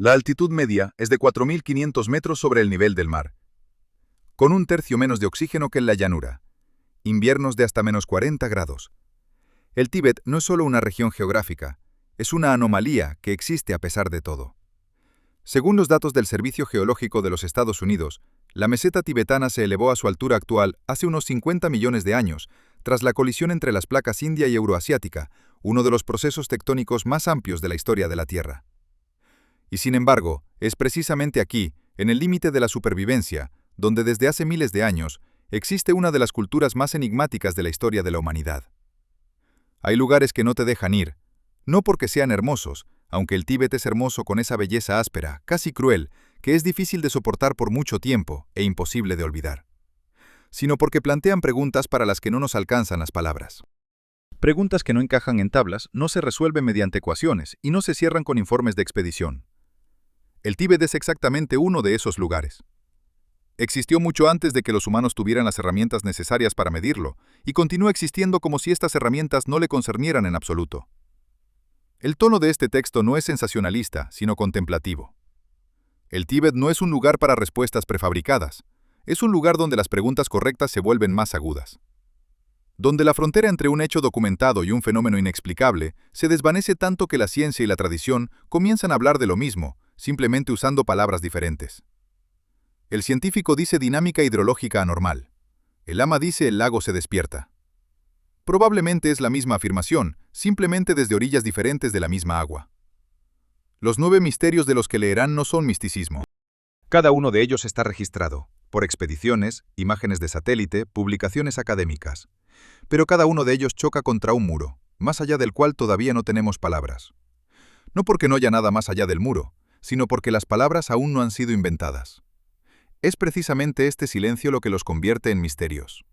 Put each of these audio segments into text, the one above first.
La altitud media es de 4.500 metros sobre el nivel del mar, con un tercio menos de oxígeno que en la llanura. Inviernos de hasta menos 40 grados. El Tíbet no es solo una región geográfica, es una anomalía que existe a pesar de todo. Según los datos del Servicio Geológico de los Estados Unidos, la meseta tibetana se elevó a su altura actual hace unos 50 millones de años, tras la colisión entre las placas india y euroasiática, uno de los procesos tectónicos más amplios de la historia de la Tierra. Y sin embargo, es precisamente aquí, en el límite de la supervivencia, donde desde hace miles de años existe una de las culturas más enigmáticas de la historia de la humanidad. Hay lugares que no te dejan ir, no porque sean hermosos, aunque el Tíbet es hermoso con esa belleza áspera, casi cruel, que es difícil de soportar por mucho tiempo e imposible de olvidar, sino porque plantean preguntas para las que no nos alcanzan las palabras. Preguntas que no encajan en tablas, no se resuelven mediante ecuaciones y no se cierran con informes de expedición. El Tíbet es exactamente uno de esos lugares. Existió mucho antes de que los humanos tuvieran las herramientas necesarias para medirlo, y continúa existiendo como si estas herramientas no le concernieran en absoluto. El tono de este texto no es sensacionalista, sino contemplativo. El Tíbet no es un lugar para respuestas prefabricadas, es un lugar donde las preguntas correctas se vuelven más agudas. Donde la frontera entre un hecho documentado y un fenómeno inexplicable se desvanece tanto que la ciencia y la tradición comienzan a hablar de lo mismo, simplemente usando palabras diferentes. El científico dice dinámica hidrológica anormal. El lama dice el lago se despierta. Probablemente es la misma afirmación, simplemente desde orillas diferentes de la misma agua. Los 9 misterios de los que leerán no son misticismo. Cada uno de ellos está registrado, por expediciones, imágenes de satélite, publicaciones académicas. Pero cada uno de ellos choca contra un muro, más allá del cual todavía no tenemos palabras. No porque no haya nada más allá del muro, sino porque las palabras aún no han sido inventadas. Es precisamente este silencio lo que los convierte en misterios.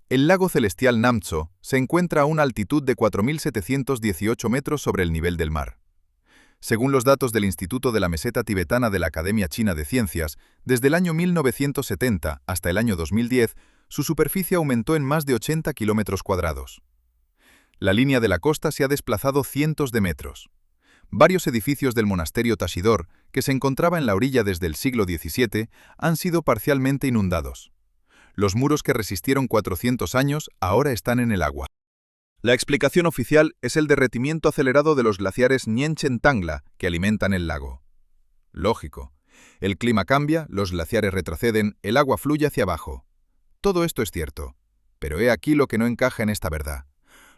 El lago celestial Namtso se encuentra a una altitud de 4.718 metros sobre el nivel del mar. Según los datos del Instituto de la Meseta Tibetana de la Academia China de Ciencias, desde el año 1970 hasta el año 2010, su superficie aumentó en más de 80 kilómetros cuadrados. La línea de la costa se ha desplazado cientos de metros. Varios edificios del monasterio Tashidor, que se encontraba en la orilla desde el siglo XVII, han sido parcialmente inundados. Los muros que resistieron 400 años ahora están en el agua. La explicación oficial es el derretimiento acelerado de los glaciares Nyenchen Tangla que alimentan el lago. Lógico. El clima cambia, los glaciares retroceden, el agua fluye hacia abajo. Todo esto es cierto, pero he aquí lo que no encaja en esta verdad.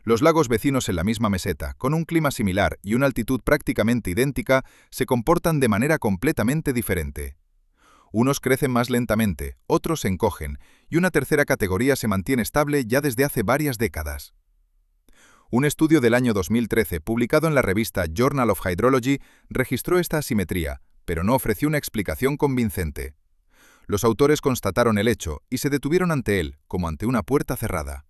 Los lagos vecinos en la misma meseta, con un clima similar y una altitud prácticamente idéntica, se comportan de manera completamente diferente. Unos crecen más lentamente, otros se encogen, y una tercera categoría se mantiene estable ya desde hace varias décadas. Un estudio del año 2013, publicado en la revista Journal of Hydrology, registró esta asimetría, pero no ofreció una explicación convincente. Los autores constataron el hecho y se detuvieron ante él, como ante una puerta cerrada.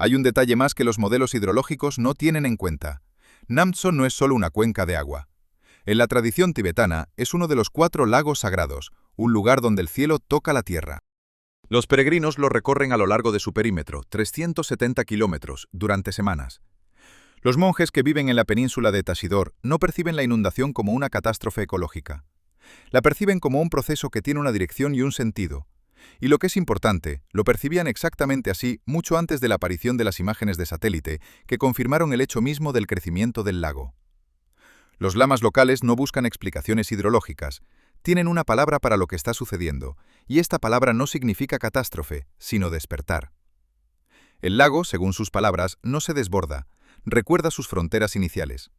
Hay un detalle más que los modelos hidrológicos no tienen en cuenta. Namtso no es solo una cuenca de agua. En la tradición tibetana es uno de los 4 lagos sagrados, un lugar donde el cielo toca la tierra. Los peregrinos lo recorren a lo largo de su perímetro, 370 kilómetros, durante semanas. Los monjes que viven en la península de Tashidor no perciben la inundación como una catástrofe ecológica. La perciben como un proceso que tiene una dirección y un sentido. Y lo que es importante, lo percibían exactamente así mucho antes de la aparición de las imágenes de satélite que confirmaron el hecho mismo del crecimiento del lago. Los lamas locales no buscan explicaciones hidrológicas, tienen una palabra para lo que está sucediendo, y esta palabra no significa catástrofe, sino despertar. El lago, según sus palabras, no se desborda, recuerda sus fronteras iniciales.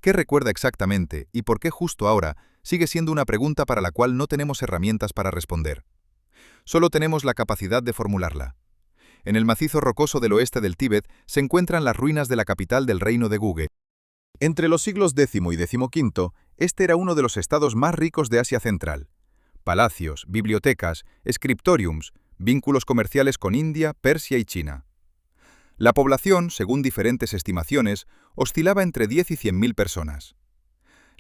¿Qué recuerda exactamente y por qué justo ahora? Sigue siendo una pregunta para la cual no tenemos herramientas para responder. Solo tenemos la capacidad de formularla. En el macizo rocoso del oeste del Tíbet se encuentran las ruinas de la capital del reino de Guge. Entre los siglos X y XV, este era uno de los estados más ricos de Asia Central. Palacios, bibliotecas, scriptoriums, vínculos comerciales con India, Persia y China. La población, según diferentes estimaciones, oscilaba entre 10 y 100.000 personas.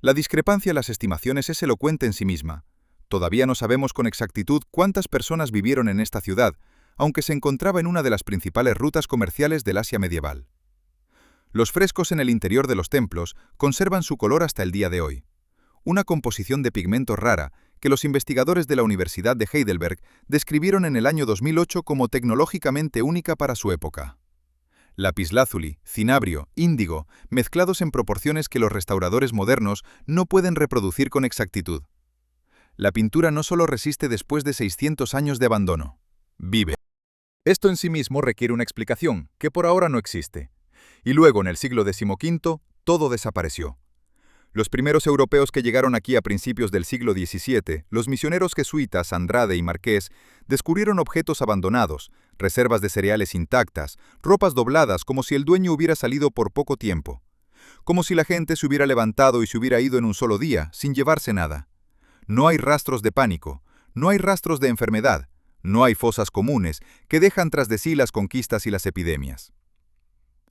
La discrepancia en las estimaciones es elocuente en sí misma. Todavía no sabemos con exactitud cuántas personas vivieron en esta ciudad, aunque se encontraba en una de las principales rutas comerciales del Asia medieval. Los frescos en el interior de los templos conservan su color hasta el día de hoy. una composición de pigmento rara que los investigadores de la Universidad de Heidelberg describieron en el año 2008 como tecnológicamente única para su época. Lapislázuli, cinabrio, índigo, mezclados en proporciones que los restauradores modernos no pueden reproducir con exactitud. La pintura no solo resiste después de 600 años de abandono, vive. Esto en sí mismo requiere una explicación, que por ahora no existe. Y luego, en el siglo XV, todo desapareció. Los primeros europeos que llegaron aquí a principios del siglo XVII, los misioneros jesuitas Andrade y Marqués, descubrieron objetos abandonados, reservas de cereales intactas, ropas dobladas como si el dueño hubiera salido por poco tiempo. Como si la gente se hubiera levantado y se hubiera ido en un solo día, sin llevarse nada. No hay rastros de pánico, no hay rastros de enfermedad, no hay fosas comunes que dejan tras de sí las conquistas y las epidemias.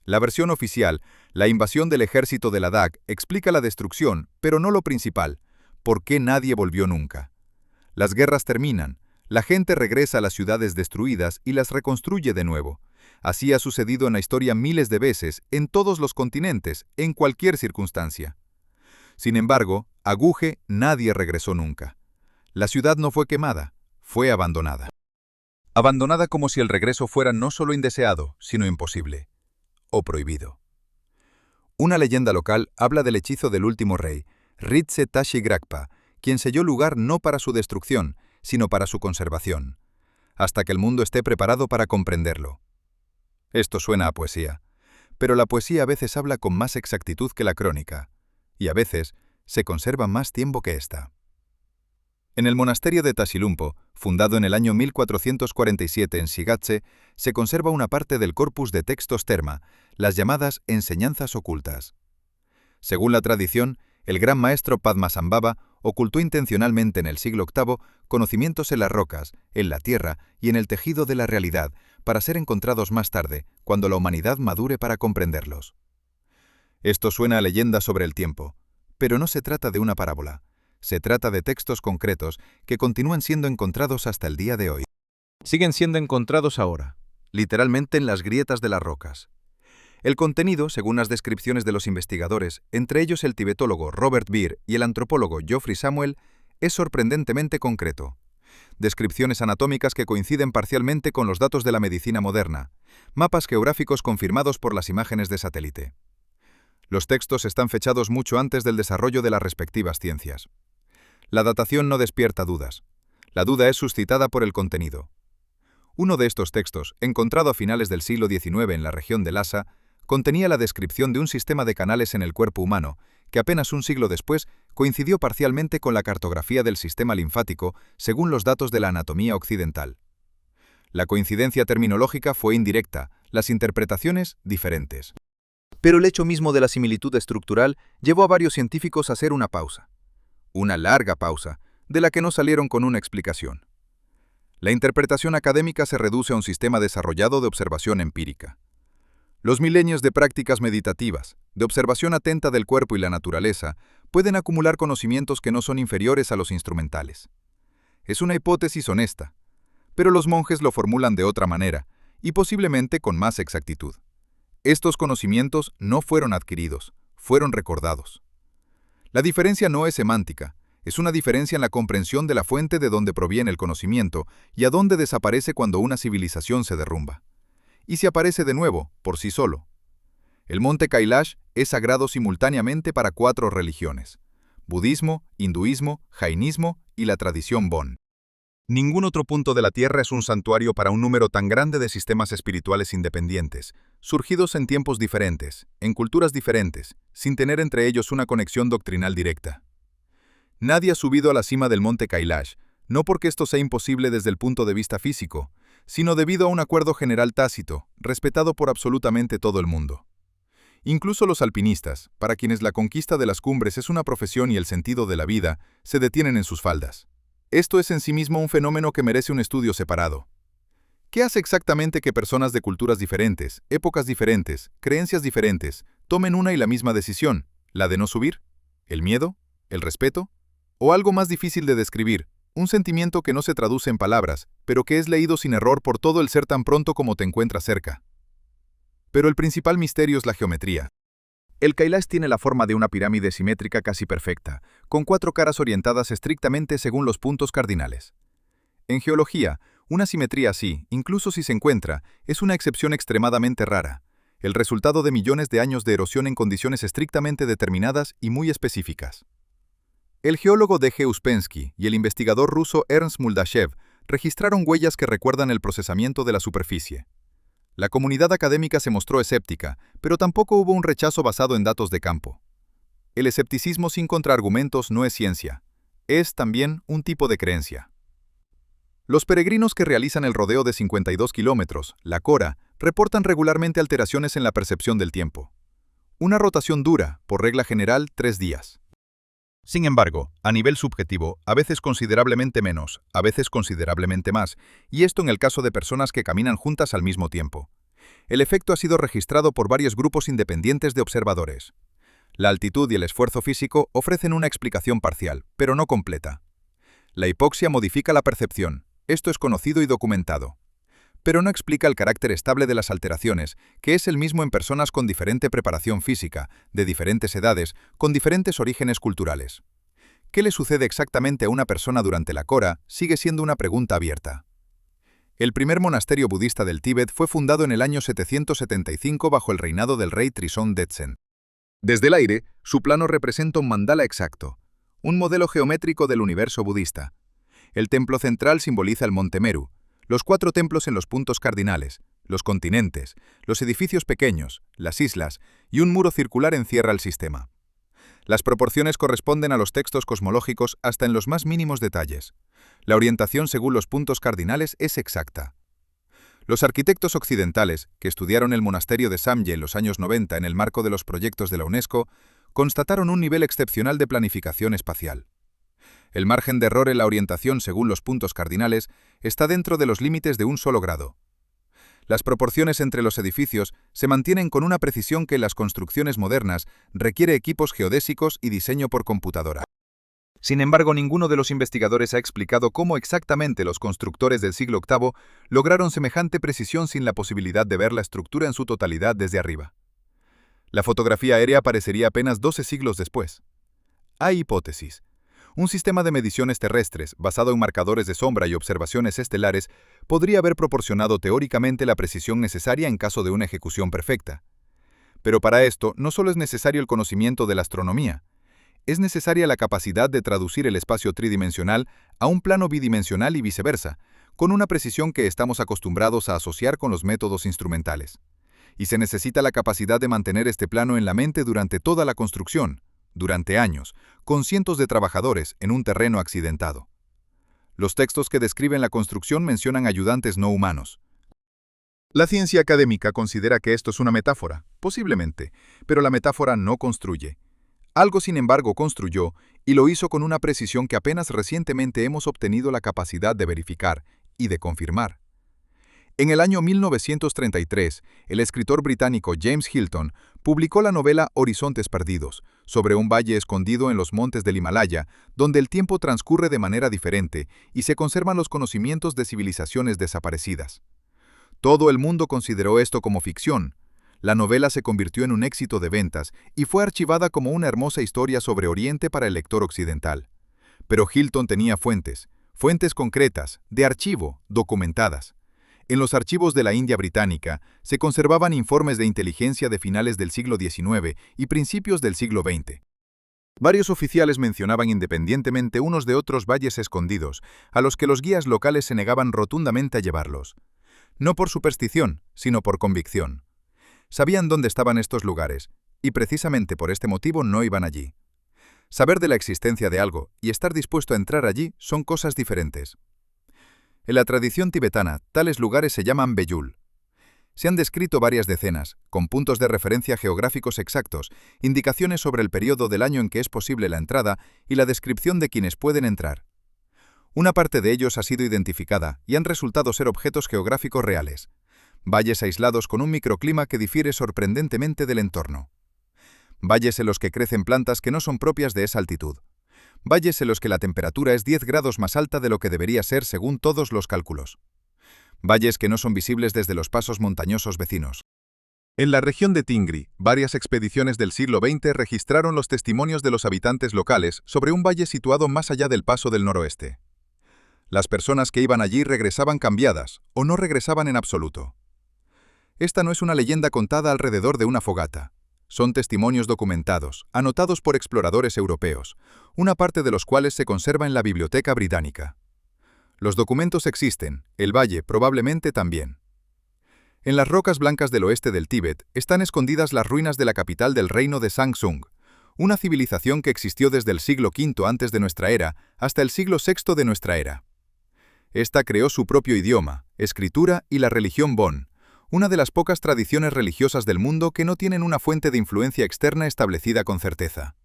La versión oficial, la invasión del ejército de Ladakh, explica la destrucción, pero no lo principal, ¿por qué nadie volvió nunca? Las guerras terminan, la gente regresa a las ciudades destruidas y las reconstruye de nuevo. Así ha sucedido en la historia miles de veces, en todos los continentes, en cualquier circunstancia. Sin embargo, a Guge nadie regresó nunca. La ciudad no fue quemada, fue abandonada. Abandonada como si el regreso fuera no solo indeseado, sino imposible. O prohibido. Una leyenda local habla del hechizo del último rey, Ritse Tashi Grakpa, quien selló lugar no para su destrucción, sino para su conservación, hasta que el mundo esté preparado para comprenderlo. Esto suena a poesía, pero la poesía a veces habla con más exactitud que la crónica, y a veces se conserva más tiempo que ésta. En el monasterio de Tasilumpo, fundado en el año 1447 en Shigatse, se conserva una parte del corpus de textos terma, las llamadas enseñanzas ocultas. Según la tradición, el gran maestro Padmasambhava ocultó intencionalmente en el siglo VIII conocimientos en las rocas, en la tierra y en el tejido de la realidad, para ser encontrados más tarde, cuando la humanidad madure para comprenderlos. Esto suena a leyenda sobre el tiempo, pero no se trata de una parábola. Se trata de textos concretos que continúan siendo encontrados hasta el día de hoy. Siguen siendo encontrados ahora, literalmente en las grietas de las rocas. El contenido, según las descripciones de los investigadores, entre ellos el tibetólogo Robert Beer y el antropólogo Geoffrey Samuel, es sorprendentemente concreto. Descripciones anatómicas que coinciden parcialmente con los datos de la medicina moderna, mapas geográficos confirmados por las imágenes de satélite. Los textos están fechados mucho antes del desarrollo de las respectivas ciencias. La datación no despierta dudas. La duda es suscitada por el contenido. Uno de estos textos, encontrado a finales del siglo XIX en la región de Lhasa, contenía la descripción de un sistema de canales en el cuerpo humano, que apenas un siglo después coincidió parcialmente con la cartografía del sistema linfático según los datos de la anatomía occidental. La coincidencia terminológica fue indirecta, las interpretaciones diferentes. Pero el hecho mismo de la similitud estructural llevó a varios científicos a hacer una pausa. Una larga pausa, de la que no salieron con una explicación. La interpretación académica se reduce a un sistema desarrollado de observación empírica. Los milenios de prácticas meditativas, de observación atenta del cuerpo y la naturaleza, pueden acumular conocimientos que no son inferiores a los instrumentales. Es una hipótesis honesta, pero los monjes lo formulan de otra manera, y posiblemente con más exactitud. Estos conocimientos no fueron adquiridos, fueron recordados. La diferencia no es semántica, es una diferencia en la comprensión de la fuente de donde proviene el conocimiento y a dónde desaparece cuando una civilización se derrumba. Y se aparece de nuevo, por sí solo. El monte Kailash es sagrado simultáneamente para 4 religiones: budismo, hinduismo, jainismo y la tradición Bon. Ningún otro punto de la Tierra es un santuario para un número tan grande de sistemas espirituales independientes, surgidos en tiempos diferentes, en culturas diferentes, sin tener entre ellos una conexión doctrinal directa. Nadie ha subido a la cima del monte Kailash, no porque esto sea imposible desde el punto de vista físico, sino debido a un acuerdo general tácito, respetado por absolutamente todo el mundo. Incluso los alpinistas, para quienes la conquista de las cumbres es una profesión y el sentido de la vida, se detienen en sus faldas. Esto es en sí mismo un fenómeno que merece un estudio separado. ¿Qué hace exactamente que personas de culturas diferentes, épocas diferentes, creencias diferentes, tomen una y la misma decisión, la de no subir? ¿El miedo? ¿El respeto? ¿O algo más difícil de describir, un sentimiento que no se traduce en palabras, pero que es leído sin error por todo el ser tan pronto como te encuentras cerca? Pero el principal misterio es la geometría. El Kailash tiene la forma de una pirámide simétrica casi perfecta, con 4 caras orientadas estrictamente según los puntos cardinales. En geología, una simetría así, incluso si se encuentra, es una excepción extremadamente rara, el resultado de millones de años de erosión en condiciones estrictamente determinadas y muy específicas. El geólogo D.G. Uspensky y el investigador ruso Ernst Muldashev registraron huellas que recuerdan el procesamiento de la superficie. La comunidad académica se mostró escéptica, pero tampoco hubo un rechazo basado en datos de campo. El escepticismo sin contraargumentos no es ciencia, es también un tipo de creencia. Los peregrinos que realizan el rodeo de 52 kilómetros, la Cora, reportan regularmente alteraciones en la percepción del tiempo. Una rotación dura, por regla general, 3 días. Sin embargo, a nivel subjetivo, a veces considerablemente menos, a veces considerablemente más, y esto en el caso de personas que caminan juntas al mismo tiempo. El efecto ha sido registrado por varios grupos independientes de observadores. La altitud y el esfuerzo físico ofrecen una explicación parcial, pero no completa. La hipoxia modifica la percepción, esto es conocido y documentado. Pero no explica el carácter estable de las alteraciones, que es el mismo en personas con diferente preparación física, de diferentes edades, con diferentes orígenes culturales. ¿Qué le sucede exactamente a una persona durante la Cora? Sigue siendo una pregunta abierta. El primer monasterio budista del Tíbet fue fundado en el año 775 bajo el reinado del rey Trisong Detsen. Desde el aire, su plano representa un mandala exacto, un modelo geométrico del universo budista. El templo central simboliza el monte Meru, los 4 templos en los puntos cardinales, los continentes, los edificios pequeños, las islas y un muro circular encierra el sistema. Las proporciones corresponden a los textos cosmológicos hasta en los más mínimos detalles. La orientación según los puntos cardinales es exacta. Los arquitectos occidentales, que estudiaron el monasterio de Samye en los años 90 en el marco de los proyectos de la UNESCO, constataron un nivel excepcional de planificación espacial. El margen de error en la orientación según los puntos cardinales está dentro de los límites de un solo grado. Las proporciones entre los edificios se mantienen con una precisión que en las construcciones modernas requiere equipos geodésicos y diseño por computadora. Sin embargo, ninguno de los investigadores ha explicado cómo exactamente los constructores del siglo VIII lograron semejante precisión sin la posibilidad de ver la estructura en su totalidad desde arriba. La fotografía aérea aparecería apenas 12 siglos después. Hay hipótesis. Un sistema de mediciones terrestres, basado en marcadores de sombra y observaciones estelares, podría haber proporcionado teóricamente la precisión necesaria en caso de una ejecución perfecta. Pero para esto no solo es necesario el conocimiento de la astronomía, es necesaria la capacidad de traducir el espacio tridimensional a un plano bidimensional y viceversa, con una precisión que estamos acostumbrados a asociar con los métodos instrumentales. Y se necesita la capacidad de mantener este plano en la mente durante toda la construcción, durante años, con cientos de trabajadores en un terreno accidentado. Los textos que describen la construcción mencionan ayudantes no humanos. La ciencia académica considera que esto es una metáfora, posiblemente, pero la metáfora no construye. Algo, sin embargo, construyó, y lo hizo con una precisión que apenas recientemente hemos obtenido la capacidad de verificar y de confirmar. En el año 1933, el escritor británico James Hilton publicó la novela Horizontes Perdidos, sobre un valle escondido en los montes del Himalaya, donde el tiempo transcurre de manera diferente y se conservan los conocimientos de civilizaciones desaparecidas. Todo el mundo consideró esto como ficción. La novela se convirtió en un éxito de ventas y fue archivada como una hermosa historia sobre Oriente para el lector occidental. Pero Hilton tenía fuentes concretas, de archivo, documentadas. En los archivos de la India británica se conservaban informes de inteligencia de finales del siglo XIX y principios del siglo XX. Varios oficiales mencionaban independientemente unos de otros valles escondidos, a los que los guías locales se negaban rotundamente a llevarlos. No por superstición, sino por convicción. Sabían dónde estaban estos lugares, y precisamente por este motivo no iban allí. Saber de la existencia de algo y estar dispuesto a entrar allí son cosas diferentes. En la tradición tibetana, tales lugares se llaman Beyul. Se han descrito varias decenas, con puntos de referencia geográficos exactos, indicaciones sobre el periodo del año en que es posible la entrada y la descripción de quienes pueden entrar. Una parte de ellos ha sido identificada y han resultado ser objetos geográficos reales. Valles aislados con un microclima que difiere sorprendentemente del entorno. Valles en los que crecen plantas que no son propias de esa altitud. Valles en los que la temperatura es 10 grados más alta de lo que debería ser según todos los cálculos. Valles que no son visibles desde los pasos montañosos vecinos. En la región de Tingri, varias expediciones del siglo XX registraron los testimonios de los habitantes locales sobre un valle situado más allá del Paso del Noroeste. Las personas que iban allí regresaban cambiadas, o no regresaban en absoluto. Esta no es una leyenda contada alrededor de una fogata. Son testimonios documentados, anotados por exploradores europeos, una parte de los cuales se conserva en la Biblioteca Británica. Los documentos existen, el valle probablemente también. En las rocas blancas del oeste del Tíbet están escondidas las ruinas de la capital del reino de Sangsung, una civilización que existió desde el siglo V antes de nuestra era hasta el siglo VI de nuestra era. Esta creó su propio idioma, escritura y la religión Bon, una de las pocas tradiciones religiosas del mundo que no tienen una fuente de influencia externa establecida con certeza.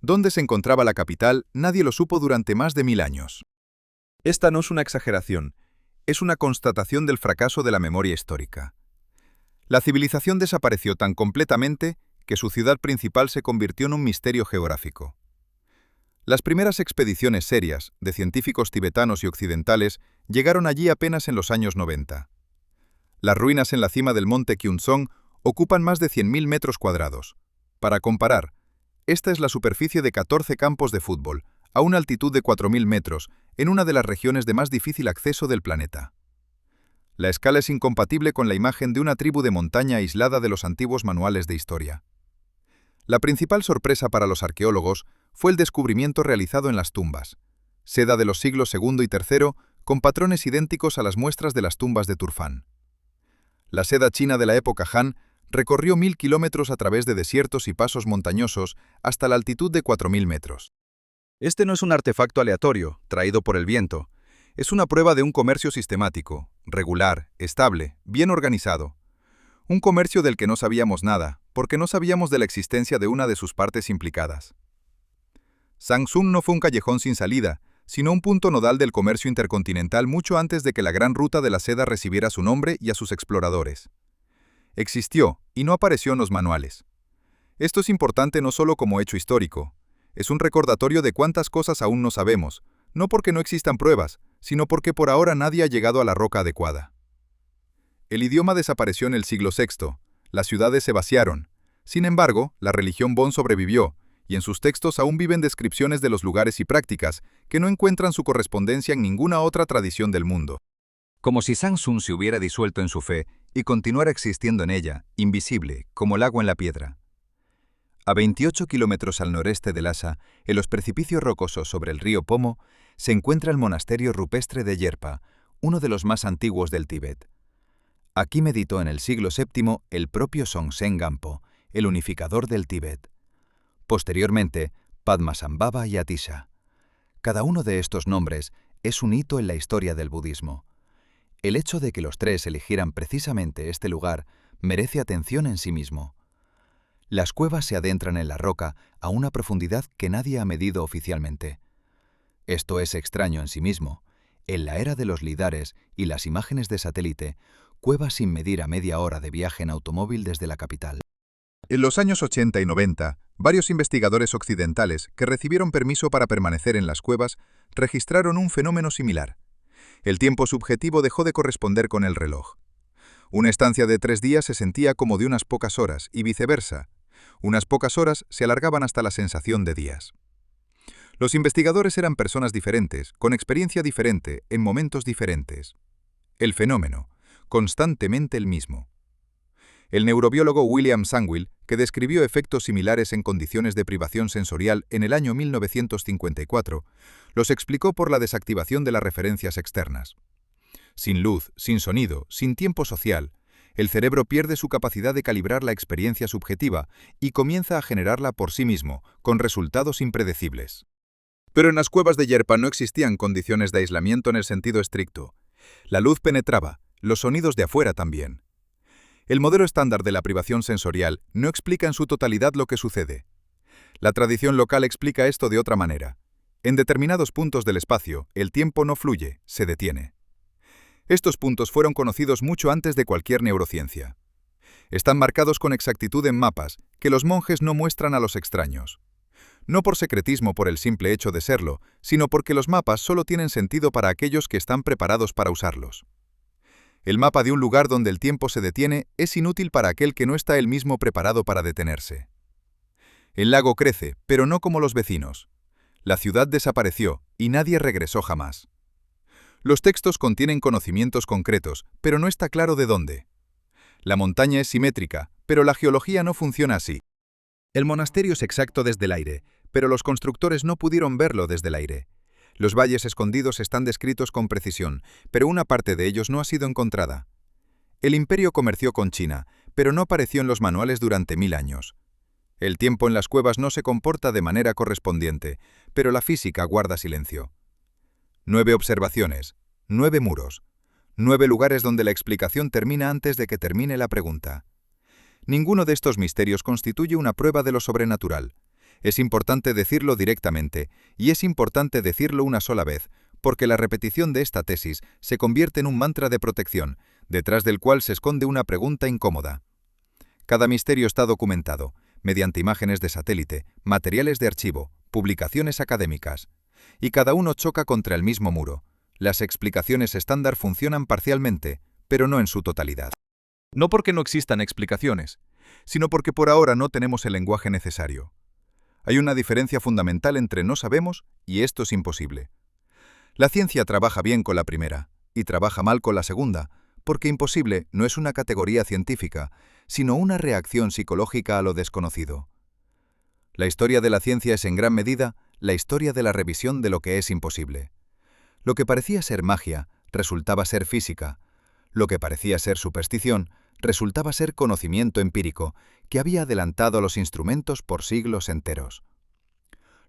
¿Dónde se encontraba la capital? Nadie lo supo durante más de 1000 años. Esta no es una exageración, es una constatación del fracaso de la memoria histórica. La civilización desapareció tan completamente que su ciudad principal se convirtió en un misterio geográfico. Las primeras expediciones serias, de científicos tibetanos y occidentales, llegaron allí apenas en los años 90. Las ruinas en la cima del monte Kyungsong ocupan más de 100.000 metros cuadrados. Para comparar, esta es la superficie de 14 campos de fútbol, a una altitud de 4.000 metros, en una de las regiones de más difícil acceso del planeta. La escala es incompatible con la imagen de una tribu de montaña aislada de los antiguos manuales de historia. La principal sorpresa para los arqueólogos fue el descubrimiento realizado en las tumbas, seda de los siglos II y III con patrones idénticos a las muestras de las tumbas de Turfán. La seda china de la época Han recorrió 1000 kilómetros a través de desiertos y pasos montañosos hasta la altitud de 4000 metros. Este no es un artefacto aleatorio, traído por el viento. Es una prueba de un comercio sistemático, regular, estable, bien organizado. Un comercio del que no sabíamos nada, porque no sabíamos de la existencia de una de sus partes implicadas. Sangsung no fue un callejón sin salida, sino un punto nodal del comercio intercontinental mucho antes de que la gran ruta de la seda recibiera su nombre y a sus exploradores. Existió, y no apareció en los manuales. Esto es importante no solo como hecho histórico, es un recordatorio de cuántas cosas aún no sabemos, no porque no existan pruebas, sino porque por ahora nadie ha llegado a la roca adecuada. El idioma desapareció en el siglo VI, las ciudades se vaciaron. Sin embargo, la religión Bon sobrevivió, y en sus textos aún viven descripciones de los lugares y prácticas que no encuentran su correspondencia en ninguna otra tradición del mundo. Como si Sangsung se hubiera disuelto en su fe y continuara existiendo en ella, invisible, como el agua en la piedra. A 28 kilómetros al noreste de Lhasa, en los precipicios rocosos sobre el río Pomo, se encuentra el monasterio rupestre de Yerpa, uno de los más antiguos del Tíbet. Aquí meditó en el siglo VII el propio Songtsen Gampo, el unificador del Tíbet. Posteriormente, Padmasambhava y Atisha. Cada uno de estos nombres es un hito en la historia del budismo. El hecho de que los tres eligieran precisamente este lugar merece atención en sí mismo. Las cuevas se adentran en la roca a una profundidad que nadie ha medido oficialmente. Esto es extraño en sí mismo. En la era de los lidares y las imágenes de satélite, cuevas sin medir a media hora de viaje en automóvil desde la capital. En los años 80 y 90, varios investigadores occidentales que recibieron permiso para permanecer en las cuevas registraron un fenómeno similar. El tiempo subjetivo dejó de corresponder con el reloj. Una estancia de 3 días se sentía como de unas pocas horas y viceversa. Unas pocas horas se alargaban hasta la sensación de días. Los investigadores eran personas diferentes, con experiencia diferente, en momentos diferentes. El fenómeno, constantemente el mismo. El neurobiólogo William Sangwill, que describió efectos similares en condiciones de privación sensorial en el año 1954, los explicó por la desactivación de las referencias externas. Sin luz, sin sonido, sin tiempo social, el cerebro pierde su capacidad de calibrar la experiencia subjetiva y comienza a generarla por sí mismo, con resultados impredecibles. Pero en las cuevas de Yerpa no existían condiciones de aislamiento en el sentido estricto. La luz penetraba, los sonidos de afuera también. El modelo estándar de la privación sensorial no explica en su totalidad lo que sucede. La tradición local explica esto de otra manera. En determinados puntos del espacio, el tiempo no fluye, se detiene. Estos puntos fueron conocidos mucho antes de cualquier neurociencia. Están marcados con exactitud en mapas que los monjes no muestran a los extraños. No por secretismo por el simple hecho de serlo, sino porque los mapas solo tienen sentido para aquellos que están preparados para usarlos. El mapa de un lugar donde el tiempo se detiene es inútil para aquel que no está él mismo preparado para detenerse. El lago crece, pero no como los vecinos. La ciudad desapareció y nadie regresó jamás. Los textos contienen conocimientos concretos, pero no está claro de dónde. La montaña es simétrica, pero la geología no funciona así. El monasterio es exacto desde el aire, pero los constructores no pudieron verlo desde el aire. Los valles escondidos están descritos con precisión, pero una parte de ellos no ha sido encontrada. El imperio comerció con China, pero no apareció en los manuales durante 1000 años. El tiempo en las cuevas no se comporta de manera correspondiente, pero la física guarda silencio. 9 observaciones, 9 muros, 9 lugares donde la explicación termina antes de que termine la pregunta. Ninguno de estos misterios constituye una prueba de lo sobrenatural. Es importante decirlo directamente, y es importante decirlo una sola vez, porque la repetición de esta tesis se convierte en un mantra de protección, detrás del cual se esconde una pregunta incómoda. Cada misterio está documentado, mediante imágenes de satélite, materiales de archivo, publicaciones académicas. Y cada uno choca contra el mismo muro. Las explicaciones estándar funcionan parcialmente, pero no en su totalidad. No porque no existan explicaciones, sino porque por ahora no tenemos el lenguaje necesario. Hay una diferencia fundamental entre no sabemos y esto es imposible. La ciencia trabaja bien con la primera y trabaja mal con la segunda, porque imposible no es una categoría científica, sino una reacción psicológica a lo desconocido. La historia de la ciencia es en gran medida la historia de la revisión de lo que es imposible. Lo que parecía ser magia resultaba ser física. Lo que parecía ser superstición resultaba ser conocimiento empírico que había adelantado a los instrumentos por siglos enteros.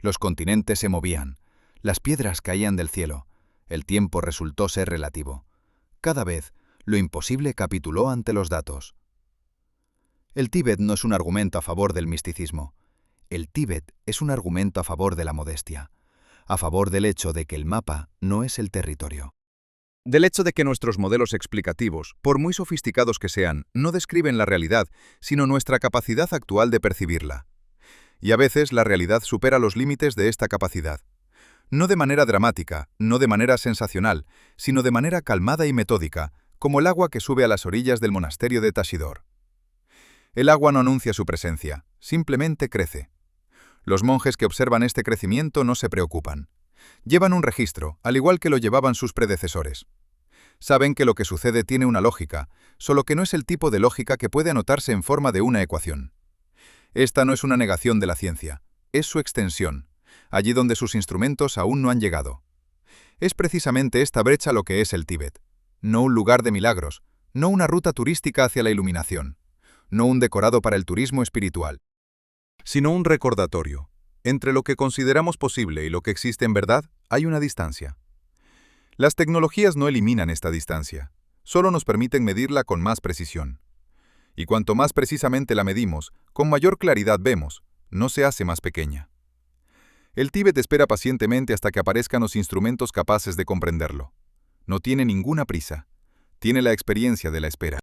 Los continentes se movían, las piedras caían del cielo, el tiempo resultó ser relativo. Cada vez, lo imposible capituló ante los datos. El Tíbet no es un argumento a favor del misticismo. El Tíbet es un argumento a favor de la modestia, a favor del hecho de que el mapa no es el territorio. Del hecho de que nuestros modelos explicativos, por muy sofisticados que sean, no describen la realidad, sino nuestra capacidad actual de percibirla. Y a veces la realidad supera los límites de esta capacidad. No de manera dramática, no de manera sensacional, sino de manera calmada y metódica, como el agua que sube a las orillas del monasterio de Tashidor. El agua no anuncia su presencia, simplemente crece. Los monjes que observan este crecimiento no se preocupan. Llevan un registro, al igual que lo llevaban sus predecesores. Saben que lo que sucede tiene una lógica, solo que no es el tipo de lógica que puede anotarse en forma de una ecuación. Esta no es una negación de la ciencia, es su extensión, allí donde sus instrumentos aún no han llegado. Es precisamente esta brecha lo que es el Tíbet, no un lugar de milagros, no una ruta turística hacia la iluminación, no un decorado para el turismo espiritual, sino un recordatorio. Entre lo que consideramos posible y lo que existe en verdad, hay una distancia. Las tecnologías no eliminan esta distancia, solo nos permiten medirla con más precisión. Y cuanto más precisamente la medimos, con mayor claridad vemos, no se hace más pequeña. El Tíbet espera pacientemente hasta que aparezcan los instrumentos capaces de comprenderlo. No tiene ninguna prisa, tiene la experiencia de la espera.